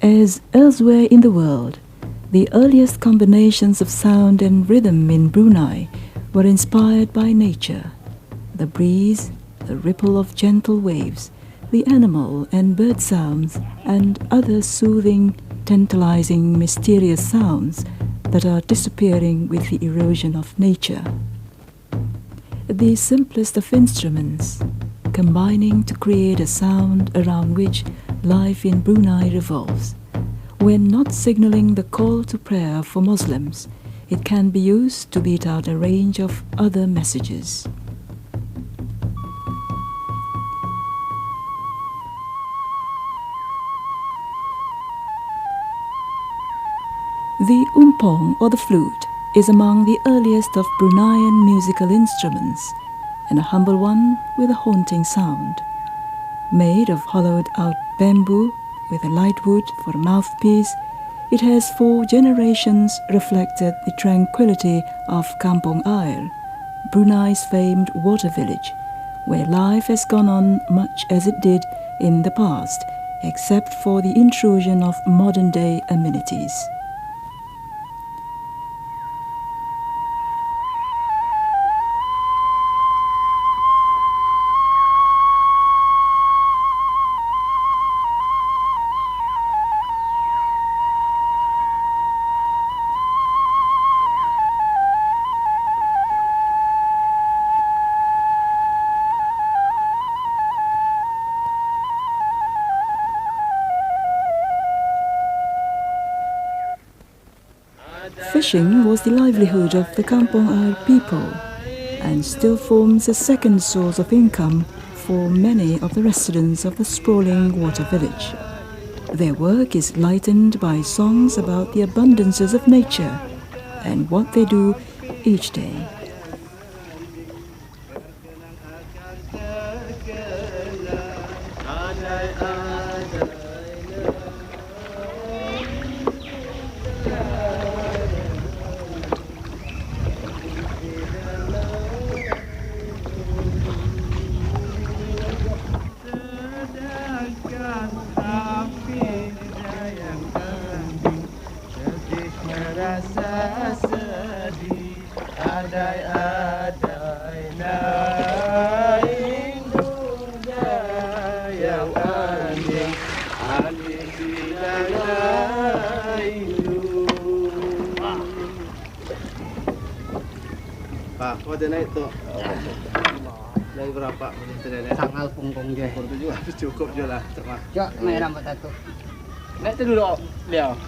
As elsewhere in the world, the earliest combinations of sound and rhythm in Brunei were inspired by nature. The breeze, the ripple of gentle waves, the animal and bird sounds, and other soothing, tantalizing, mysterious sounds that are disappearing with the erosion of nature. The simplest of instruments, combining to create a sound around which life in Brunei revolves. When not signaling the call to prayer for Muslims, it can be used to beat out a range of other messages. The umpong, or the flute, is among the earliest of Bruneian musical instruments, and a humble one with a haunting sound. Made of hollowed-out bamboo with a light wood for a mouthpiece, it has for generations reflected the tranquility of Kampong Air, Brunei's famed water village, where life has gone on much as it did in the past, except for the intrusion of modern-day amenities. Fishing was the livelihood of the Kampong Air people and still forms a second source of income for many of the residents of the sprawling water village. Their work is lightened by songs about the abundances of nature and what they do each day. Pak, kau ada naik tu? Dari berapa? Sangal pungkong je. Itu juga cukup je lah. Cok, naik rambut satu. Naik tu dulu, Liao.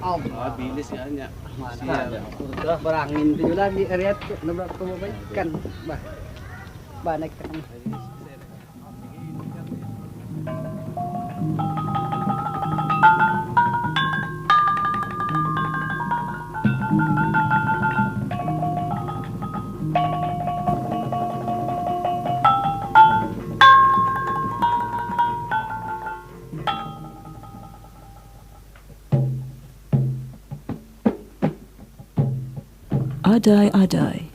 Oh, bilis banyak. Mantap. Sudah berangin tu lagi area tu, nabrak tu ikan. Bah naik kan. Adai Adai,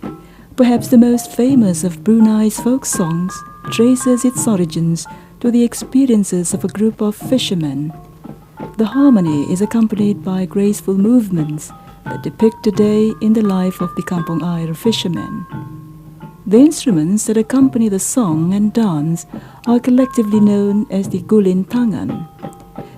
perhaps the most famous of Brunei's folk songs, traces its origins to the experiences of a group of fishermen. The harmony is accompanied by graceful movements that depict a day in the life of the Kampong Air fishermen. The instruments that accompany the song and dance are collectively known as the gulin tangan.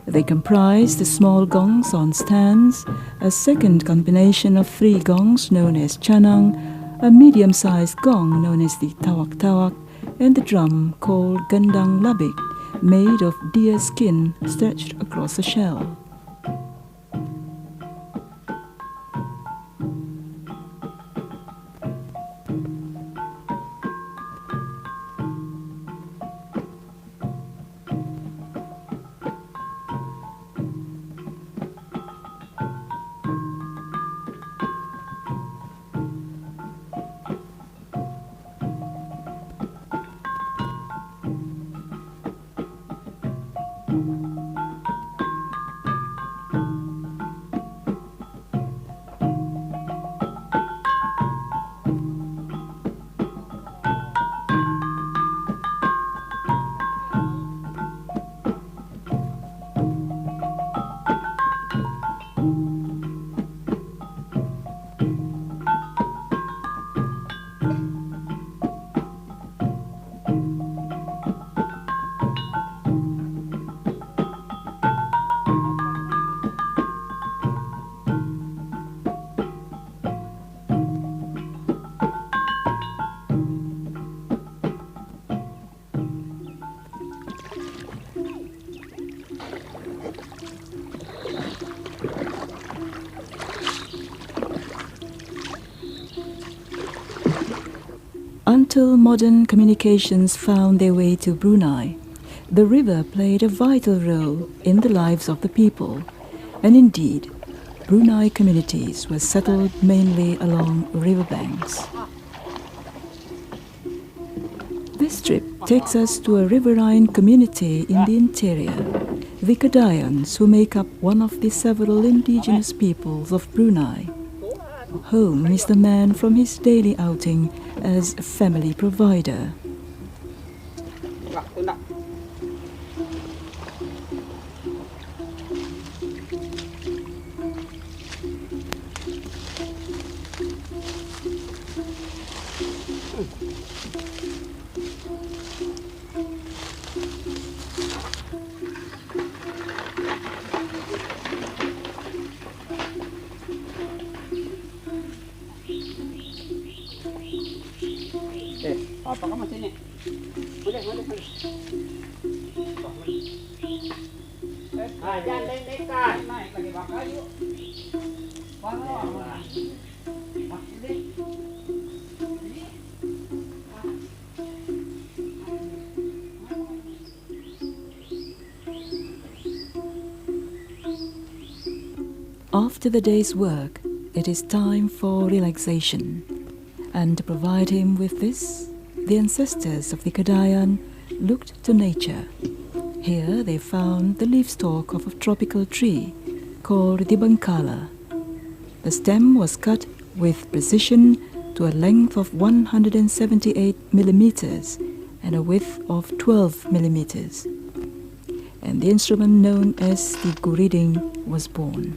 They comprise the small gongs on stands, a second combination of 3 gongs known as chanang, a medium-sized gong known as the tawak-tawak, and the drum called gandang labik, made of deer skin stretched across a shell. Until modern communications found their way to Brunei, the river played a vital role in the lives of the people, and indeed, Brunei communities were settled mainly along riverbanks. This trip takes us to a riverine community in the interior, the Kedayans, who make up one of the several indigenous peoples of Brunei. Home is the man from his daily outing as a family provider. Apa kamu sini? Boleh. Jangan naik-naikan. Naik lagi bakal yuk. After the day's work, it is time for relaxation. And to provide him with this, the ancestors of the Kedayan looked to nature. Here they found the leaf stalk of a tropical tree called the Bangkala. The stem was cut with precision to a length of 178 millimeters and a width of 12 millimeters. And the instrument known as the guriding was born.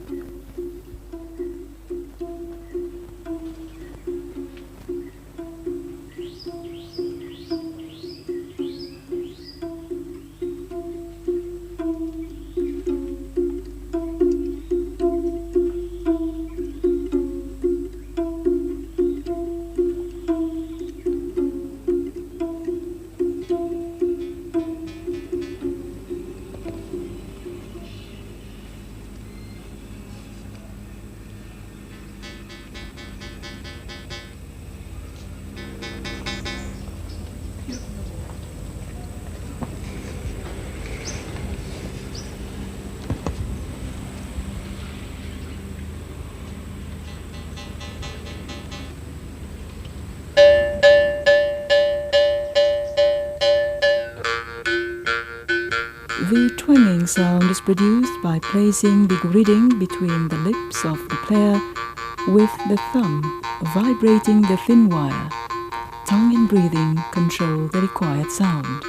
The twanging sound is produced by placing the guriding between the lips of the player with the thumb vibrating the thin wire. Tongue and breathing control the required sound.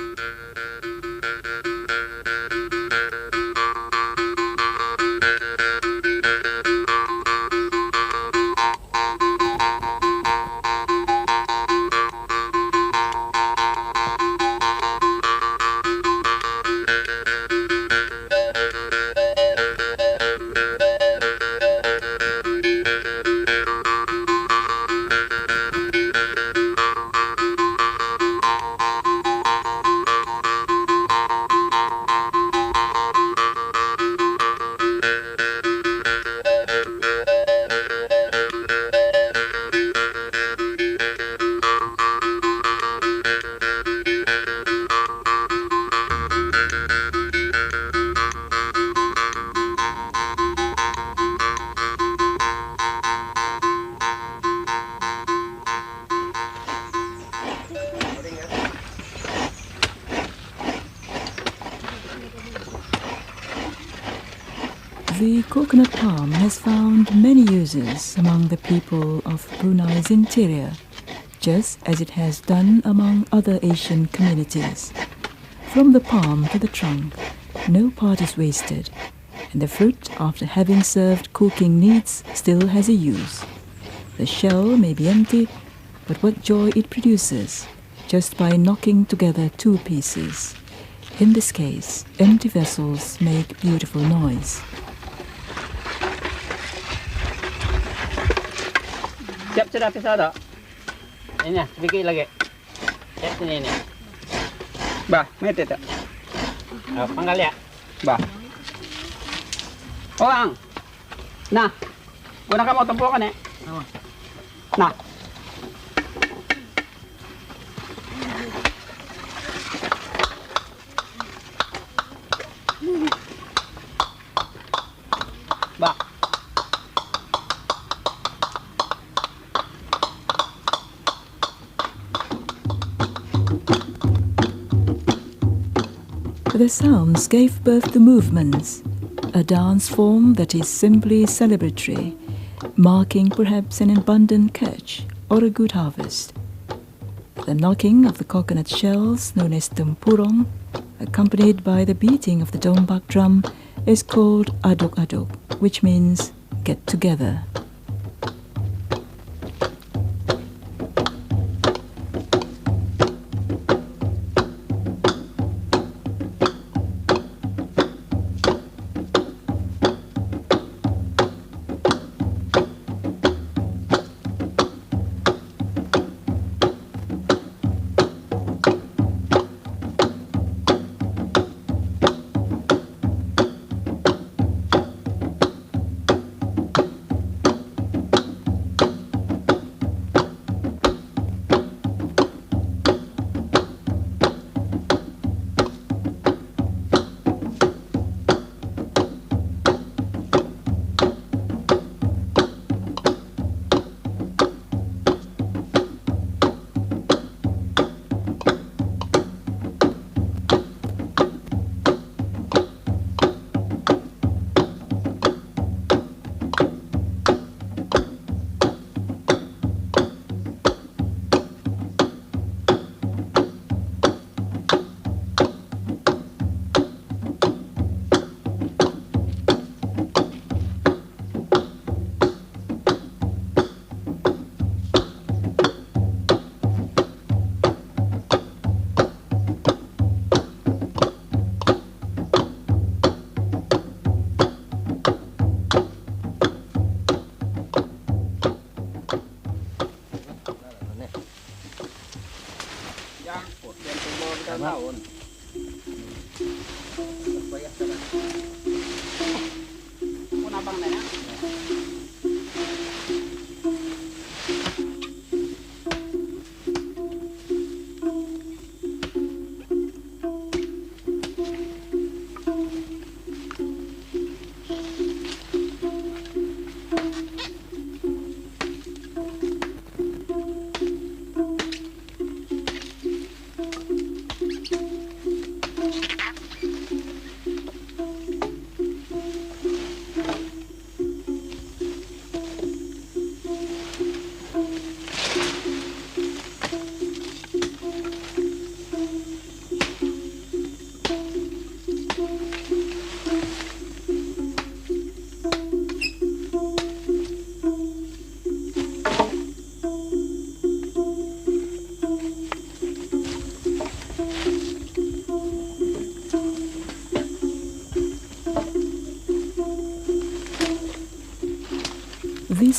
The coconut palm has found many uses among the people of Brunei's interior, just as it has done among other Asian communities. From the palm to the trunk, no part is wasted, and the fruit, after having served cooking needs, still has a use. The shell may be empty, but what joy it produces, just by knocking together two pieces. In this case, empty vessels make beautiful noise. Siap sudah pisau tak? Ini sedikit lagi. Siap sini ini. Bah, mete tak? Panggal ya? Bah. Oh, ang. Nah. Guna kamu tempukan ya? Nah. Bah. The sounds gave birth to movements, a dance form that is simply celebratory, marking perhaps an abundant catch or a good harvest. The knocking of the coconut shells, known as tempurong, accompanied by the beating of the dombak drum, is called adok-adok, which means get together.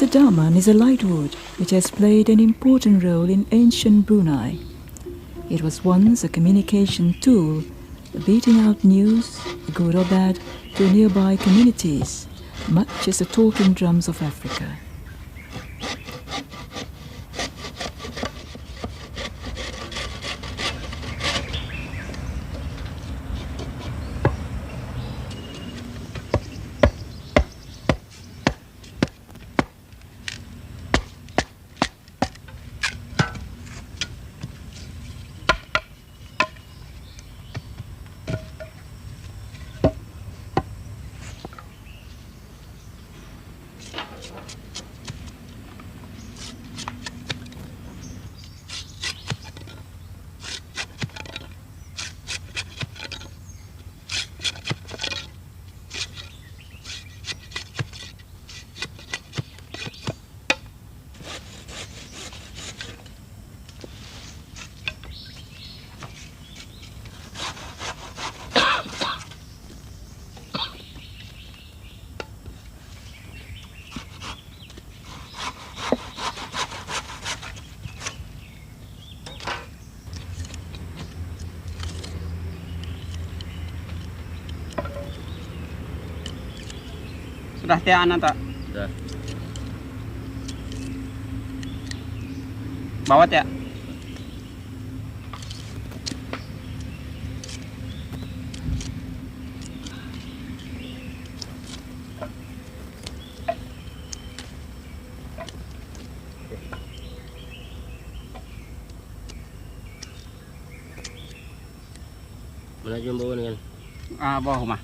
The sadaman is a lightwood which has played an important role in ancient Brunei. It was once a communication tool, beating out news, good or bad, to nearby communities, much as the talking drums of Africa. Sudah tiaan tak? Sudah. Bawa ya? Mana jumbo ni kan? Bawah rumah.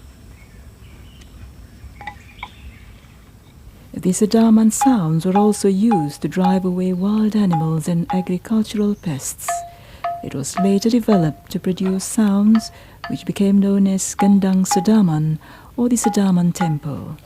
The Sedaman sounds were also used to drive away wild animals and agricultural pests. It was later developed to produce sounds which became known as Gendang Sedaman or the Sedaman Tempo.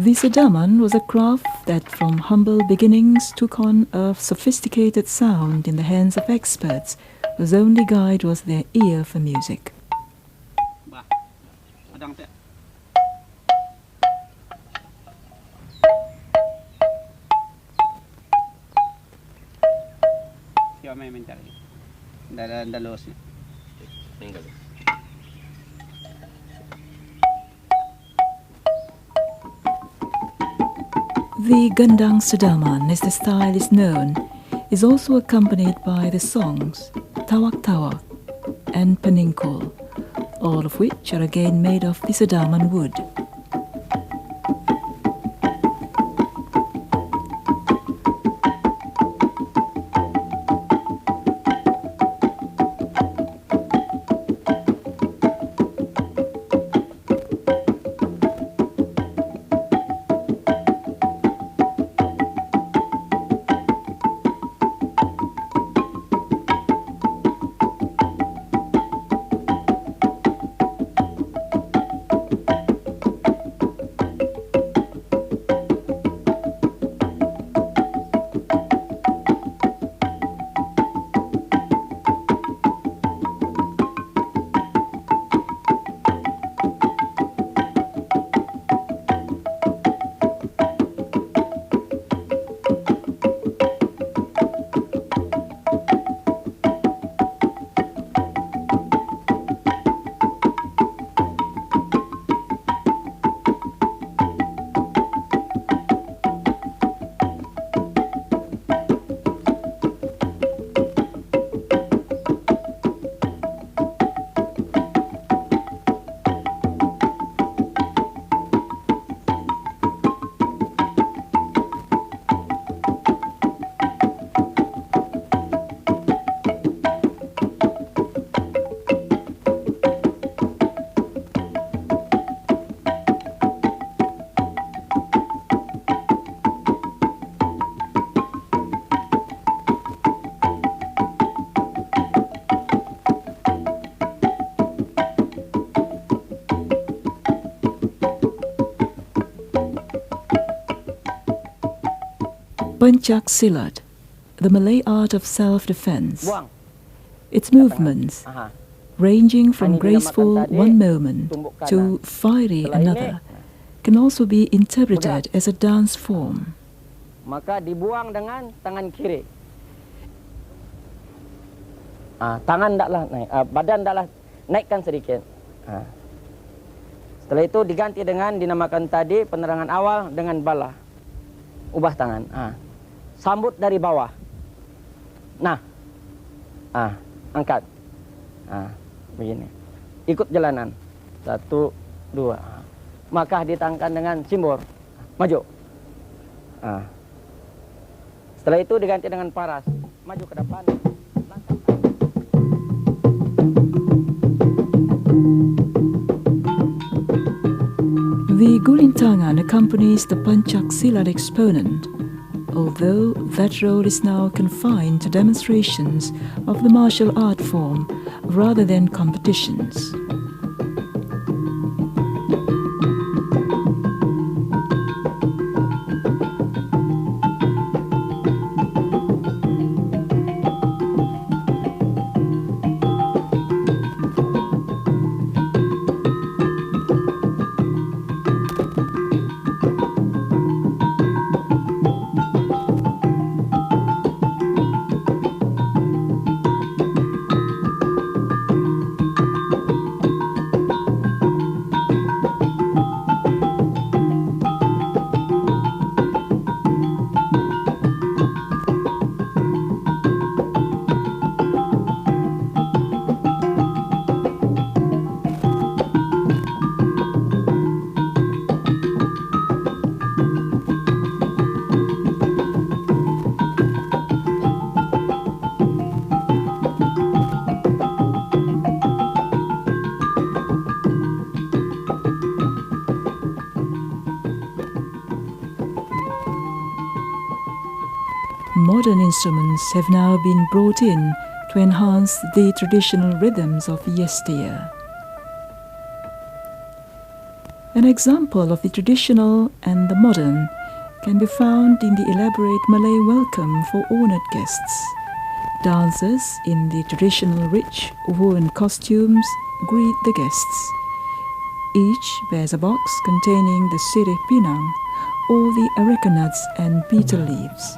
The Sedaman was a craft that from humble beginnings took on a sophisticated sound in the hands of experts whose only guide was their ear for music. Siapa yang mencari? Dari losnya. Tinggal. The Gendang Sedaman, as the style is known, is also accompanied by the songs Tawak Tawak and Peningkul, all of which are again made of the Sedaman wood. Pencak Silat, the Malay art of self-defense. Its movements, ranging from graceful one moment to fiery another, can also be interpreted as a dance form. Maka dibuang dengan tangan kiri. Tangan ndaklah naik, badan ndaklah naikkan sedikit. Setelah itu diganti dengan dinamakan tadi penerangan awal dengan bala. Ubah tangan. Sambut dari bawah. Nah. Angkat. Begini. Ikut jalanan. 1, 2. Maka ditangkan dengan simbol. Maju. Setelah itu diganti dengan paras. Maju ke depan. Langkah. The Gulintangan accompanies the Pencak Silat exponent, although that role is now confined to demonstrations of the martial art form rather than competitions. Modern instruments have now been brought in to enhance the traditional rhythms of yesteryear. An example of the traditional and the modern can be found in the elaborate Malay welcome for honoured guests. Dancers in the traditional rich woven costumes greet the guests. Each bears a box containing the sirih pinang, or the areca nuts and betel leaves.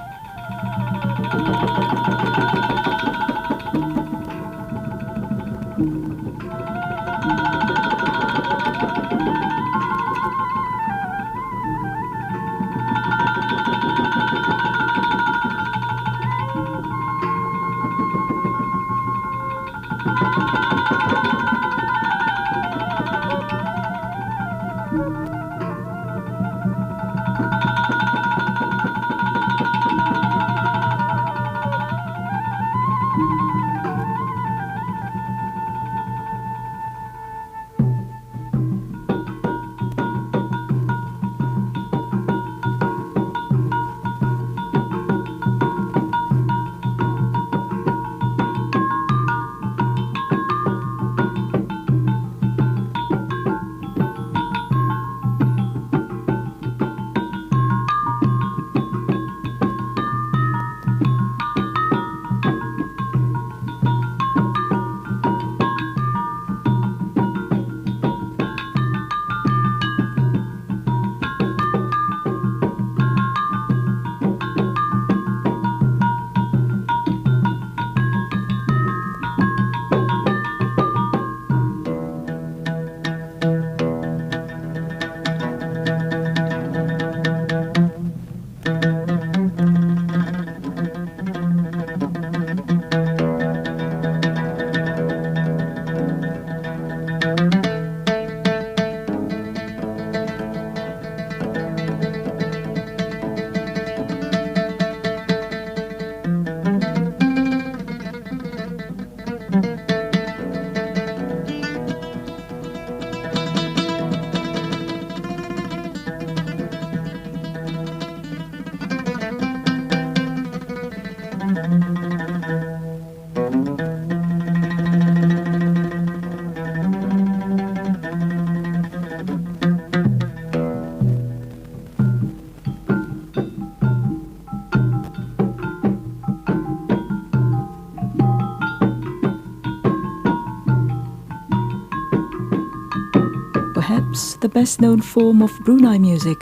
Perhaps the best-known form of Brunei music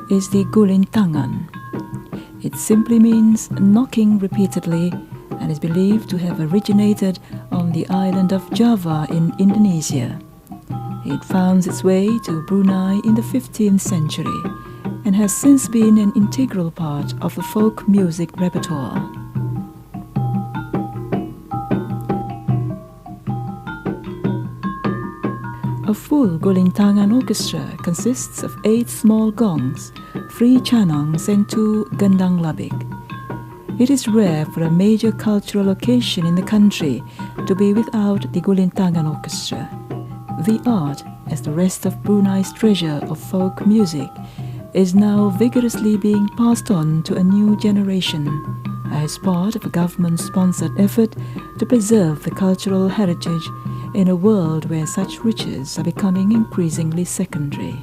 is the gulintangan. It simply means knocking repeatedly and is believed to have originated on the island of Java in Indonesia. It found its way to Brunei in the 15th century and has since been an integral part of the folk music repertoire. A full gulintangan orchestra consists of 8 small gongs, 3 chanongs and 2 gendang labik. It is rare for a major cultural occasion in the country to be without the gulintangan orchestra. The art, as the rest of Brunei's treasure of folk music, is now vigorously being passed on to a new generation as part of a government-sponsored effort to preserve the cultural heritage in a world where such riches are becoming increasingly secondary.